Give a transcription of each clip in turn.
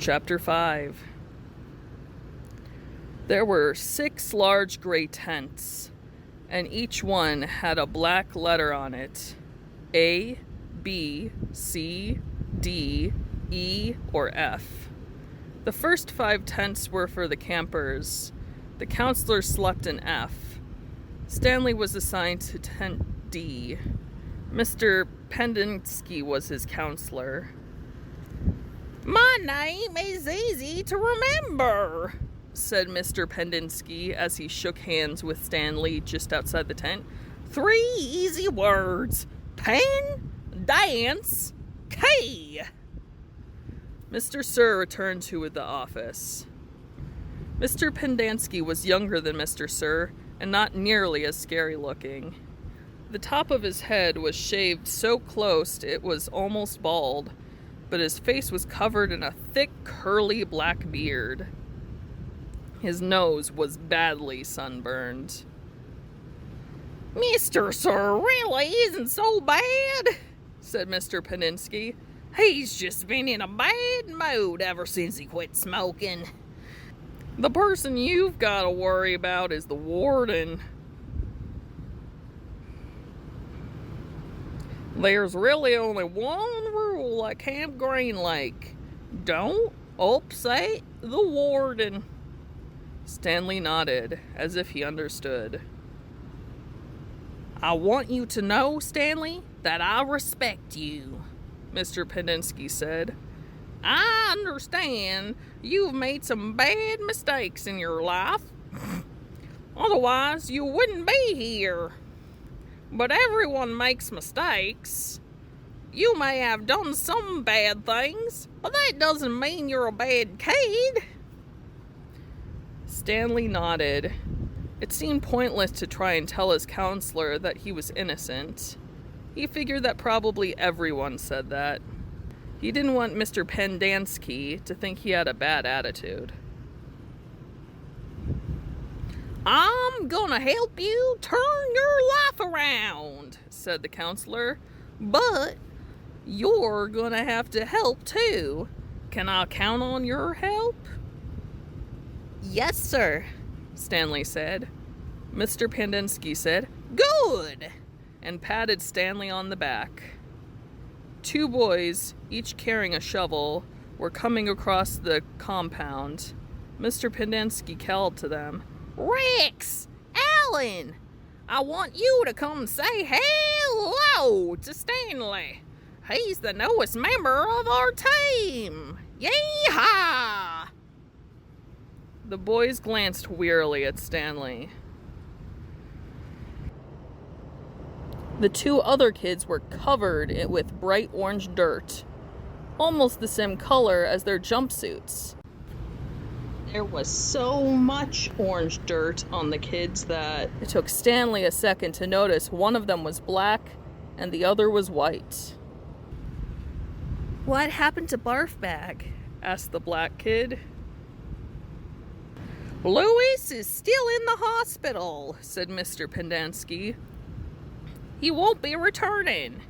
Chapter 5. There were 6 large gray tents, and each one had a black letter on it: A, B, C, D, E, or F. The first 5 tents were for the campers. The counselor slept in F. Stanley was assigned to tent D. Mr. Pendenski was his counselor. "My name is easy to remember," said Mr. Pendenski as he shook hands with Stanley just outside the tent. 3 easy words: pen, dance, key." Mr. Sir returned to the office. Mr. Pendenski was younger than Mr. Sir and not nearly as scary looking. The top of his head was shaved so close it was almost bald, but his face was covered in a thick, curly black beard. His nose was badly sunburned. "Mr. Sir really isn't so bad," said Mr. Pendenski. "He's just been in a bad mood ever since he quit smoking." "The person you've got to worry about is the warden. There's really only one rule at Camp Green Lake: don't upset the warden." Stanley nodded, as if he understood. "I want you to know, Stanley, that I respect you," Mr. Pendenski said. "I understand you've made some bad mistakes in your life. Otherwise, you wouldn't be here. But everyone makes mistakes. You may have done some bad things, but that doesn't mean you're a bad kid." Stanley nodded. It seemed pointless to try and tell his counselor that he was innocent. He figured that probably everyone said that. He didn't want Mr. Pendenski to think he had a bad attitude. "I'm gonna help you turn your life around," said the counselor. "But you're gonna have to help too. Can I count on your help?" "Yes, sir," Stanley said. Mr. Pendenski said, "Good," and patted Stanley on the back. 2 boys, each carrying a shovel, were coming across the compound. Mr. Pendenski called to them, "Rex, Alan, I want you to come say hello to Stanley. He's the newest member of our team. Yee-haw!" The boys glanced wearily at Stanley. The 2 other kids were covered with bright orange dirt, almost the same color as their jumpsuits. There was so much orange dirt on the kids that it took Stanley a second to notice one of them was black and the other was white. "What happened to Barf Bag?" asked the black kid. "Louis is still in the hospital," said Mr. Pendenski. "He won't be returning."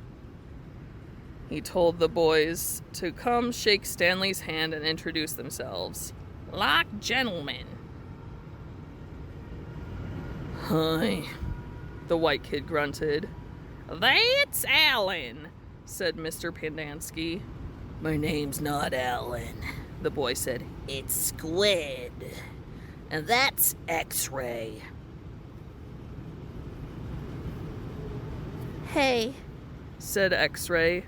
He told the boys to come shake Stanley's hand and introduce themselves. "Like gentlemen." "Hi," the white kid grunted. "That's Alan," said Mr. Pendenski. "My name's not Alan," the boy said. "It's Squid. And that's X-Ray." "Hey," said X-Ray.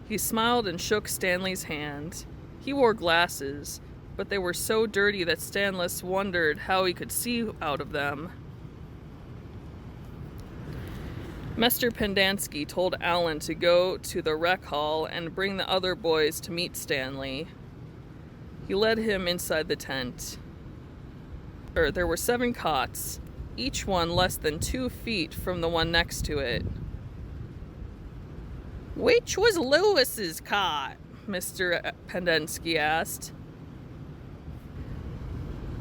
He smiled and shook Stanley's hand. He wore glasses, but they were so dirty that Stanley wondered how he could see out of them. Mr. Pendenski told Alan to go to the rec hall and bring the other boys to meet Stanley. He led him inside the tent. There were 7 cots, each one less than 2 feet from the one next to it. "Which was Louis's cot?" Mr. Pendenski asked.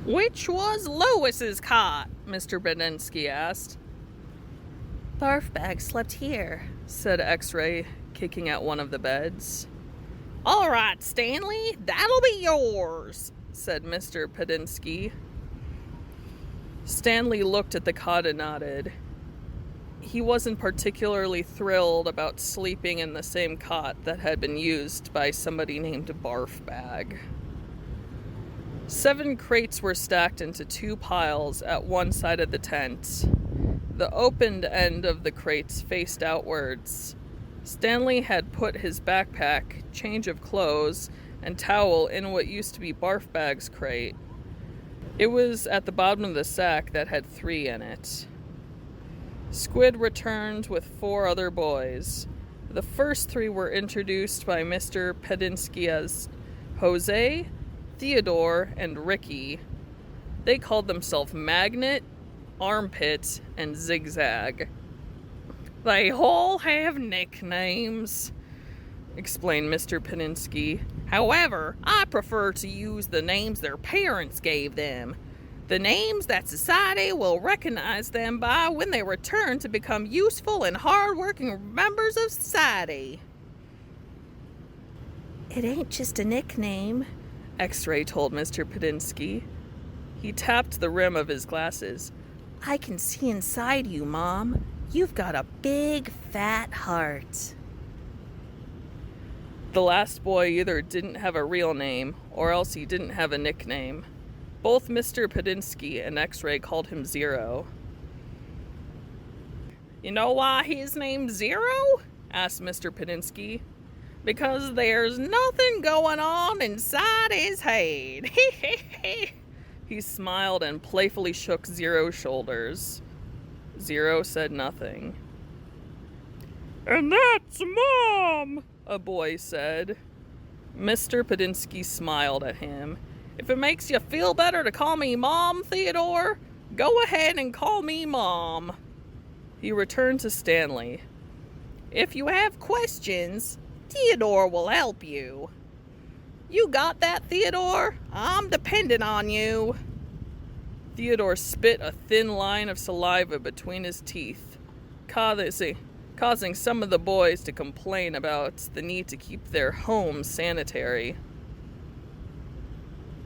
"Which was Louis's cot?" Mr. Pendenski asked. "Barf Bag slept here," said X-Ray, kicking at one of the beds. All right, Stanley, that'll be yours, said Mr. Pedinsky. Stanley looked at the cot and nodded. He wasn't particularly thrilled about sleeping in the same cot that had been used by somebody named Barfbag. 7 crates were stacked into 2 piles at one side of the tent. The opened end of the crates faced outwards. Stanley had put his backpack, change of clothes, and towel in what used to be Barfbag's crate. It was at the bottom of the sack that had 3 in it. Squid returned with 4 other boys. The first 3 were introduced by Mr. Pedinsky as Jose, Theodore, and Ricky. They called themselves Magnet, Armpit, and Zigzag. They all have nicknames, explained Mr. Pedinsky. However, I prefer to use the names their parents gave them. The names that society will recognize them by when they return to become useful and hard-working members of society. It ain't just a nickname, X-Ray told Mr. Pedinsky. He tapped the rim of his glasses. I can see inside you, Mom. You've got a big, fat heart. The last boy either didn't have a real name, or else he didn't have a nickname. Both Mr. Pedinsky and X-Ray called him Zero. You know why his name's Zero? Asked Mr. Pedinsky. Because there's nothing going on inside his head. He smiled and playfully shook Zero's shoulders. Zero said nothing. And that's Mom, a boy said. Mr. Pedinsky smiled at him. If it makes you feel better to call me Mom, Theodore, go ahead and call me Mom. He returned to Stanley. If you have questions, Theodore will help you. You got that, Theodore? I'm dependent on you. Theodore spit a thin line of saliva between his teeth, causing some of the boys to complain about the need to keep their homes sanitary.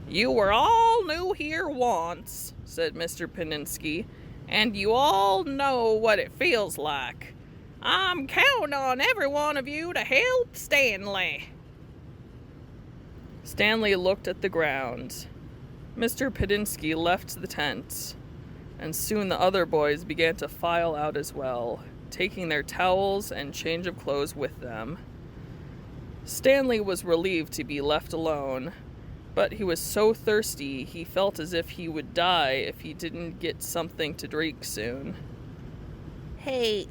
You were all new here once, said Mr. Pedinsky, and you all know what it feels like. I'm counting on every one of you to help Stanley. Stanley looked at the ground. Mr. Pedinsky left the tent, and soon the other boys began to file out as well, taking their towels and change of clothes with them. Stanley was relieved to be left alone, but he was so thirsty he felt as if he would die if he didn't get something to drink soon. Hey,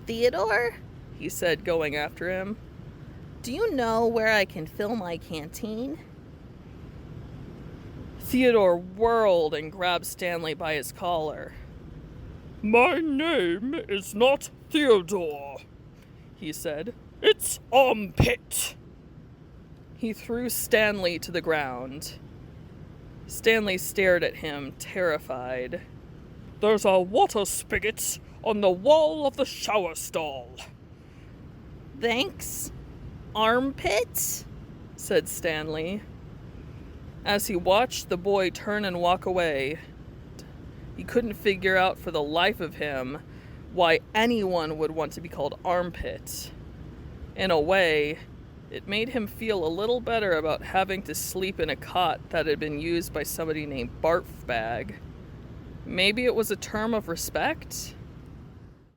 Theodore? He said, going after him. Do you know where I can fill my canteen? Theodore whirled and grabbed Stanley by his collar. My name is not Theodore, he said. It's Armpit. He threw Stanley to the ground. Stanley stared at him, terrified. There's a water spigot on the wall of the shower stall. Thanks, Armpit, said Stanley. As he watched the boy turn and walk away, he couldn't figure out for the life of him why anyone would want to be called Armpit. In a way, it made him feel a little better about having to sleep in a cot that had been used by somebody named Barfbag. Maybe it was a term of respect?